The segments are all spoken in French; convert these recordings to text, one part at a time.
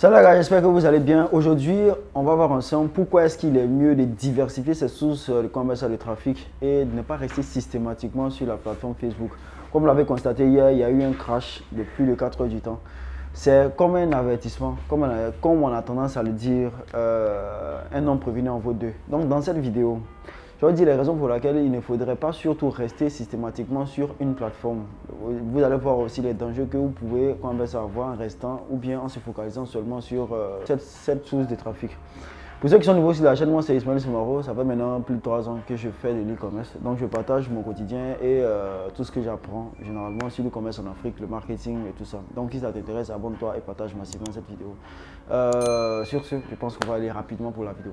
Salut les gars, j'espère que vous allez bien. Aujourd'hui, on va voir ensemble pourquoi est-ce qu'il est mieux de diversifier ses sources de conversion de trafic et de ne pas rester systématiquement sur la plateforme Facebook. Comme vous l'avez constaté hier, il y a eu un crash de plus de 4 heures du temps. C'est comme un avertissement, comme on a tendance à le dire, un homme prévenu en vaut deux. Donc dans cette vidéo, je vais dire les raisons pour lesquelles il ne faudrait pas surtout rester systématiquement sur une plateforme. Vous allez voir aussi les dangers que vous pouvez avoir en restant ou bien en se focalisant seulement sur cette source de trafic. Pour ceux qui sont nouveaux sur la chaîne, moi c'est Ismaël Soumaro. Ça fait maintenant plus de 3 ans que je fais de l'e-commerce. Donc je partage mon quotidien et tout ce que j'apprends généralement sur l'e-commerce en Afrique, le marketing et tout ça. Donc si ça t'intéresse, abonne-toi et partage massivement cette vidéo. Sur ce, je pense qu'on va aller rapidement pour la vidéo.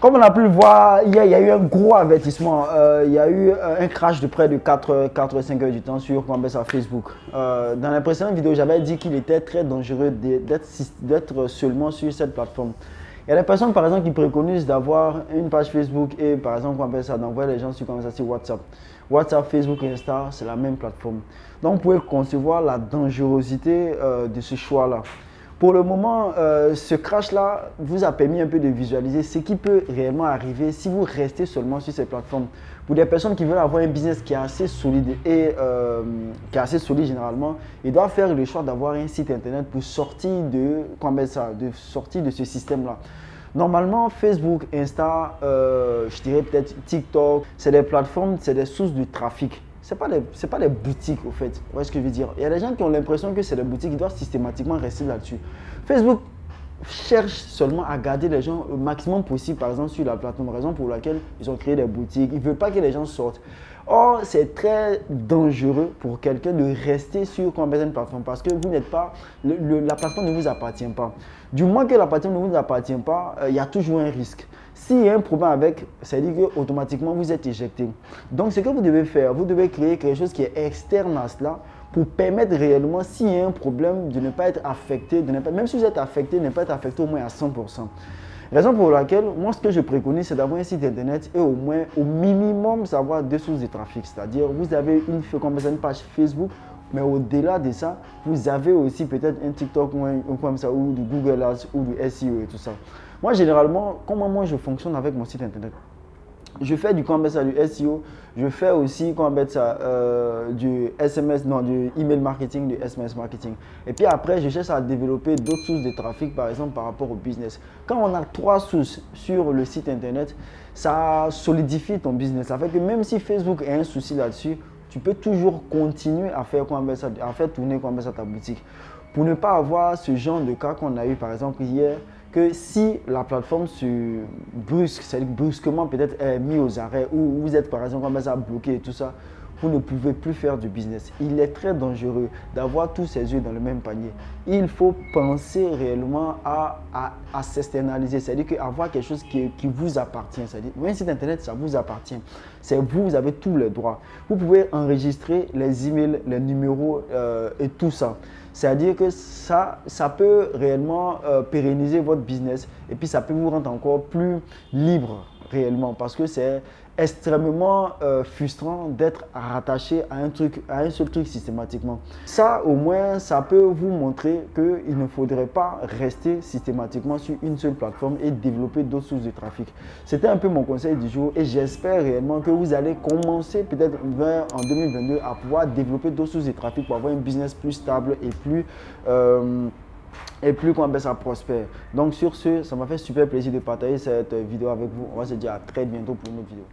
Comme on a pu le voir, hier, il y a eu un gros avertissement. Il y a eu un crash de près de 4-5 heures du temps sur Facebook. Dans la précédente vidéo, j'avais dit qu'il était très dangereux d'être seulement sur cette plateforme. Il y a des personnes, par exemple, qui préconisent d'avoir une page Facebook et, par exemple, d'envoyer les gens sur WhatsApp. WhatsApp, Facebook et Insta, c'est la même plateforme. Donc, vous pouvez concevoir la dangerosité de ce choix-là. Pour le moment, ce crash-là vous a permis un peu de visualiser ce qui peut réellement arriver si vous restez seulement sur ces plateformes. Pour des personnes qui veulent avoir un business qui est assez solide et généralement, ils doivent faire le choix d'avoir un site internet pour sortir de ce système-là. Normalement, Facebook, Insta, je dirais peut-être TikTok, c'est des plateformes, c'est des sources de trafic. Ce n'est pas les boutiques, au fait. Vous voyez ce que je veux dire? Il y a des gens qui ont l'impression que c'est les boutiques, ils doivent systématiquement rester là-dessus. Facebook cherche seulement à garder les gens au maximum possible, par exemple, sur la plateforme. Raison pour laquelle ils ont créé des boutiques. Ils ne veulent pas que les gens sortent. Or, c'est très dangereux pour quelqu'un de rester sur une plateforme parce que vous n'êtes pas, la plateforme ne vous appartient pas. Du moins que la plateforme ne vous appartient pas, il y a toujours un risque. S'il y a un problème avec, ça veut dire qu'automatiquement vous êtes éjecté. Donc, ce que vous devez faire, vous devez créer quelque chose qui est externe à cela pour permettre réellement, s'il y a un problème, de ne pas être affecté, même si vous êtes affecté, de ne pas être affecté au moins à 100%. Raison pour laquelle, moi, ce que je préconise, c'est d'avoir un site internet et au moins, au minimum, savoir deux sources de trafic. C'est-à-dire, vous avez une page Facebook, mais au-delà de ça, vous avez aussi peut-être un TikTok ou un comme ça, ou du Google Ads ou du SEO et tout ça. Moi, généralement, comment moi je fonctionne avec mon site internet? Je fais du SEO, je fais aussi du SMS, non, du email marketing, du SMS marketing. Et puis après, je cherche à développer d'autres sources de trafic, par exemple par rapport au business. Quand on a 3 sources sur le site internet, ça solidifie ton business. Ça fait que même si Facebook a un souci là-dessus, tu peux toujours continuer à faire tourner ta boutique. Pour ne pas avoir ce genre de cas qu'on a eu par exemple hier, que si la plateforme se brusque, c'est-à-dire brusquement peut-être est mise aux arrêts ou vous êtes par exemple bloqué et tout ça, vous ne pouvez plus faire du business. Il est très dangereux d'avoir tous ses œufs dans le même panier. Il faut penser réellement à s'externaliser, c'est-à-dire avoir quelque chose qui vous appartient. C'est-à-dire, un site internet, ça vous appartient. C'est vous, vous avez tous les droits. Vous pouvez enregistrer les emails, les numéros et tout ça. C'est-à-dire que ça peut réellement pérenniser votre business et puis ça peut vous rendre encore plus libre réellement parce que c'est extrêmement frustrant d'être rattaché à un seul truc systématiquement. Ça au moins, ça peut vous montrer qu'il ne faudrait pas rester systématiquement sur une seule plateforme et développer d'autres sources de trafic. C'était un peu mon conseil du jour et j'espère réellement que vous allez commencer peut-être en 2022 à pouvoir développer d'autres sources de trafic pour avoir un business plus stable et plus ça prospère. Donc sur ce, ça m'a fait super plaisir de partager cette vidéo avec vous. On va se dire à très bientôt pour une autre vidéo.